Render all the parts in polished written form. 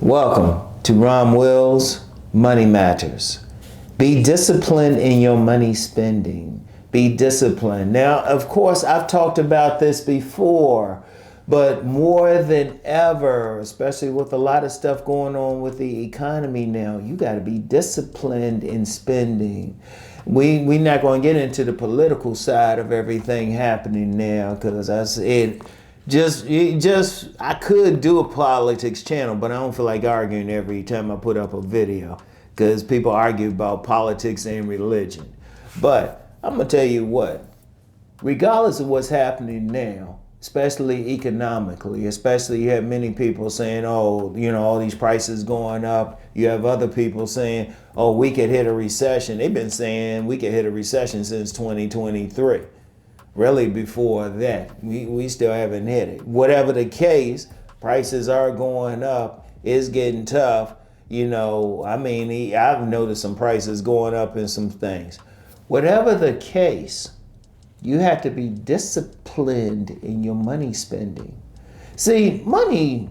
Welcome to Rom Wills Money Matters. Be disciplined in your money spending. Be disciplined. Now, of course, I've talked about this before, but more than ever, especially with a lot of stuff going on with the economy now, you got to be disciplined in spending. We're not going to get into the political side of everything happening now because I could do a politics channel, but I don't feel like arguing every time I put up a video because people argue about politics and religion. But I'm going to tell you what, regardless of what's happening now, especially economically, especially you have many people saying, oh, all these prices going up. You have other people saying, oh, we could hit a recession. They've been saying we could hit a recession since 2023. Really before that, we still haven't hit it. Whatever the case, prices are going up. It's getting tough. I've noticed some prices going up in some things. Whatever the case, you have to be disciplined in your money spending. See, money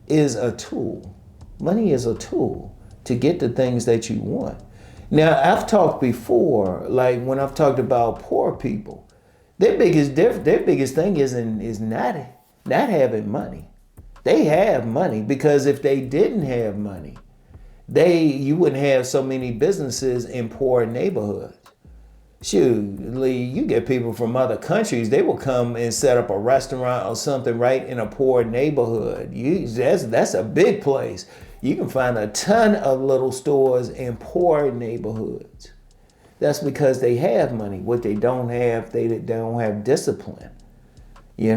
is a tool. Money is a tool to get the things that you want. Now, I've talked before, like when I've talked about poor people, their biggest thing is not having money. They have money because if they didn't have money, you wouldn't have so many businesses in poor neighborhoods. Shoot, Lee, you get people from other countries, they will come and set up a restaurant or something right in a poor neighborhood. That's a big place. You can find a ton of little stores in poor neighborhoods. That's because they have money. What they don't have, they don't have discipline. You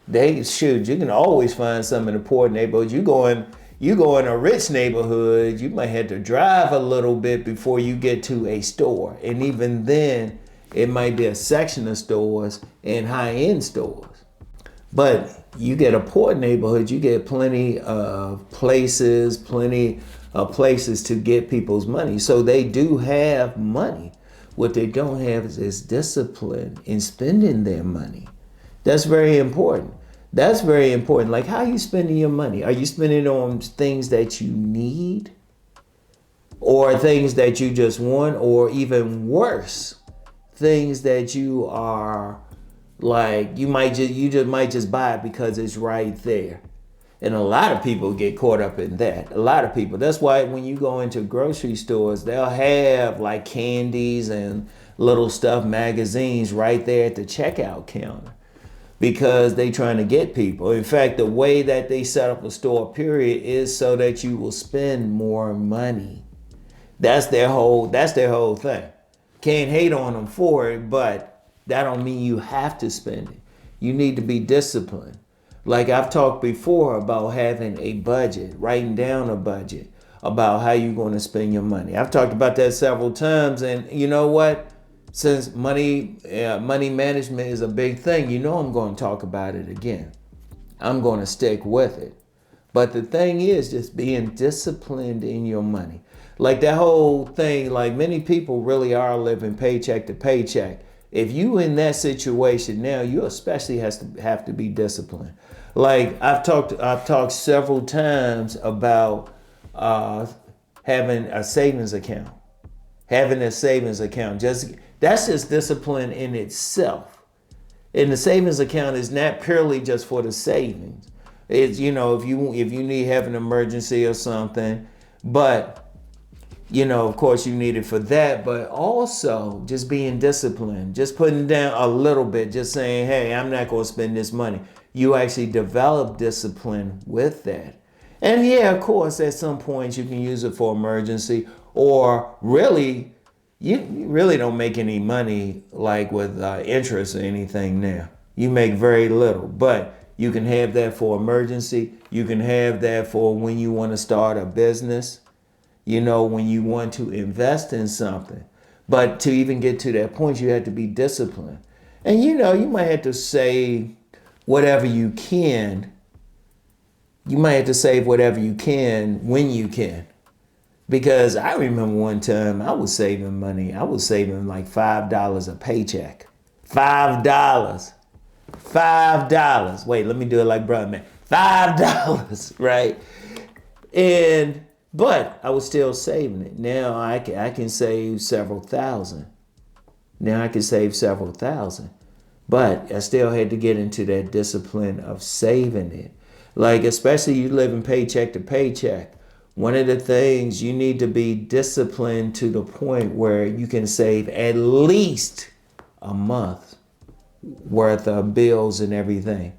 can always find some in a poor neighborhood. You go in a rich neighborhood, you might have to drive a little bit before you get to a store. And even then, it might be a section of stores and high-end stores. But you get a poor neighborhood, you get plenty of places to get people's money. So they do have money. What they don't have is discipline in spending their money. That's very important. That's very important. Like, how are you spending your money? Are you spending it on things that you need? Or things that you just want? Or even worse, things that you are like, you might just buy it because it's right there. And a lot of people get caught up in that. A lot of people. That's why when you go into grocery stores, they'll have like candies and little stuff, magazines right there at the checkout counter because they trying to get people. In fact, the way that they set up a store, period, is so that you will spend more money. That's their whole thing. Can't hate on them for it, but that don't mean you have to spend it. You need to be disciplined. Like I've talked before about having a budget, writing down a budget about how you're going to spend your money. I've talked about that several times, and you know what? Since money management is a big thing, I'm going to talk about it again. I'm going to stick with it. But the thing is just being disciplined in your money. Like that whole thing, like many people really are living paycheck to paycheck. If you in that situation now, you especially have to be disciplined. Like I've talked several times about having a savings account. Having a savings account, that's just discipline in itself. And the savings account is not purely just for the savings. It's if you need have an emergency or something, but of course you need it for that, but also just being disciplined, just putting down a little bit, just saying, hey, I'm not going to spend this money. You actually develop discipline with that. And yeah, of course, at some points you can use it for emergency, or really, you really don't make any money like with interest or anything now. You make very little, but you can have that for emergency. You can have that for when you want to start a business. When you want to invest in something. But to even get to that point, you have to be disciplined. And you might have to save whatever you can. You might have to save whatever you can when you can. Because I remember one time I was saving money. I was saving like $5 a paycheck. $5. $5. Wait, let me do it like brother man. $5, right? But I was still saving it. Now I can save several thousand. Now I can save several thousand. But I still had to get into that discipline of saving it. Like, especially you living paycheck to paycheck. One of the things you need to be disciplined to the point where you can save at least a month worth of bills and everything.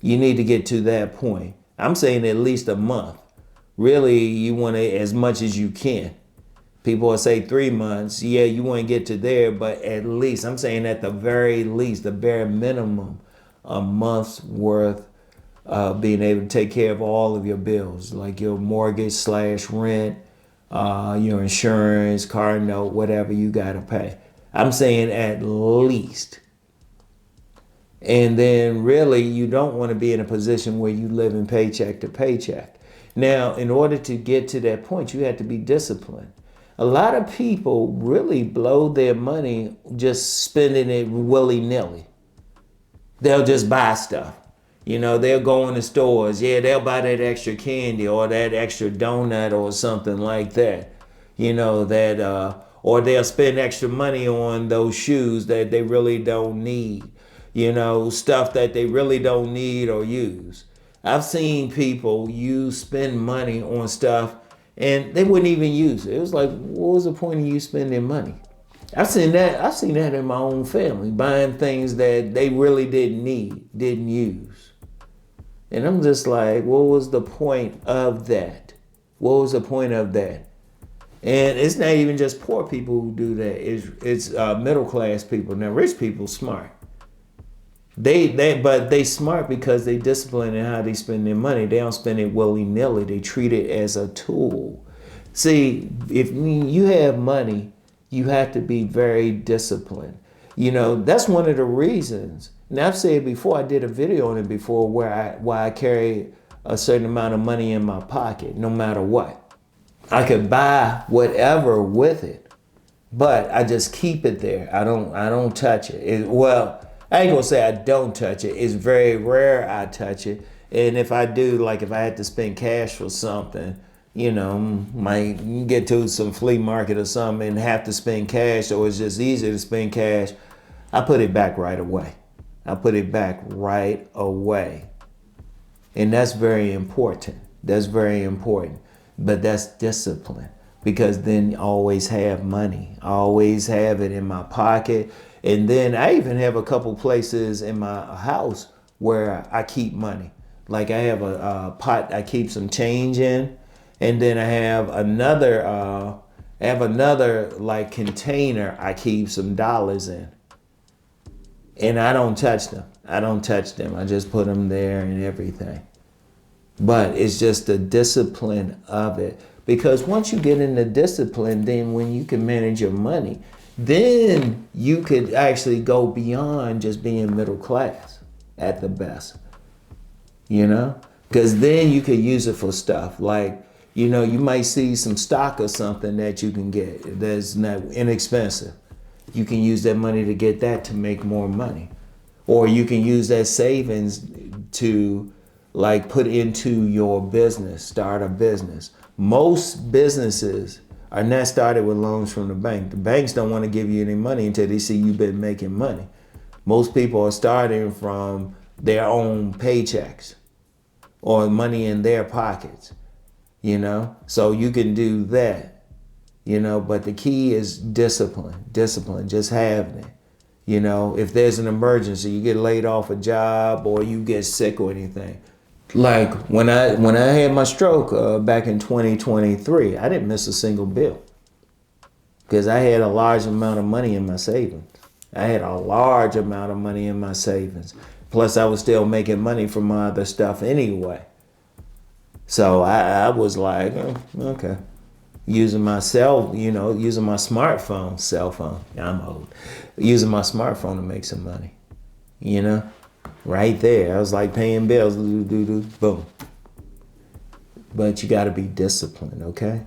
You need to get to that point. I'm saying at least a month. Really, you want to as much as you can. People will say 3 months. Yeah, you want to get to there, but at least, I'm saying at the very least, the bare minimum, a month's worth of being able to take care of all of your bills, like your mortgage / rent, your insurance, car note, whatever you got to pay. I'm saying at least. And then really, you don't want to be in a position where you live in paycheck to paycheck. Now, in order to get to that point, you have to be disciplined. A lot of people really blow their money just spending it willy-nilly. They'll just buy stuff. They'll go in the stores. Yeah, they'll buy that extra candy or that extra donut or something like that. Or they'll spend extra money on those shoes that they really don't need. Stuff that they really don't need or use. I've seen people spend money on stuff and they wouldn't even use it. It was like, what was the point of you spending money? I've seen that in my own family, buying things that they really didn't need, didn't use. And I'm just like, what was the point of that? What was the point of that? And it's not even just poor people who do that. It's middle class people. Now, rich people smart. But they smart because they discipline in how they spend their money. They don't spend it willy-nilly. They treat it as a tool. See, if you have money, you have to be very disciplined. That's one of the reasons. Now, I've said before, I did a video on it before why I carry a certain amount of money in my pocket, no matter what. I could buy whatever with it, but I just keep it there. I don't touch it. I ain't gonna say I don't touch it. It's very rare I touch it. And if I do, like if I had to spend cash for something, might get to some flea market or something and have to spend cash, or it's just easier to spend cash, I put it back right away. And that's very important. But that's discipline, because then I always have money. I always have it in my pocket. And then I even have a couple places in my house where I keep money. Like I have a pot I keep some change in, and then I have another like container I keep some dollars in. And I don't touch them. I just put them there and everything. But it's just the discipline of it. Because once you get in the discipline, then when you can manage your money, then you could actually go beyond just being middle class at the best. Because then you could use it for stuff like, you might see some stock or something that you can get that's not inexpensive. You can use that money to get that to make more money. Or you can use that savings to like put into your business, start a business. Most businesses are not started with loans from the bank. The banks don't want to give you any money until they see you've been making money. Most people are starting from their own paychecks or money in their pockets, So you can do that, but the key is discipline, just having it. If there's an emergency, you get laid off a job or you get sick or anything. Like when I had my stroke back in 2023, I didn't miss a single bill because I had a large amount of money in my savings. Plus, I was still making money from my other stuff anyway. So I was like, okay, using my smartphone, cell phone. I'm old. Using my smartphone to make some money, Right there. I was like paying bills, boom. But you got to be disciplined, okay?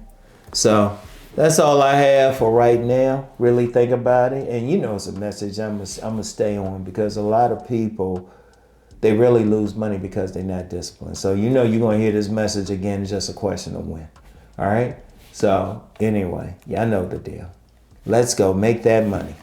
So that's all I have for right now. Really think about it. And it's a message I'm gonna stay on, because a lot of people, they really lose money because they're not disciplined. So you know you're going to hear this message again. It's just a question of when. All right? So anyway, y'all know the deal. Let's go make that money.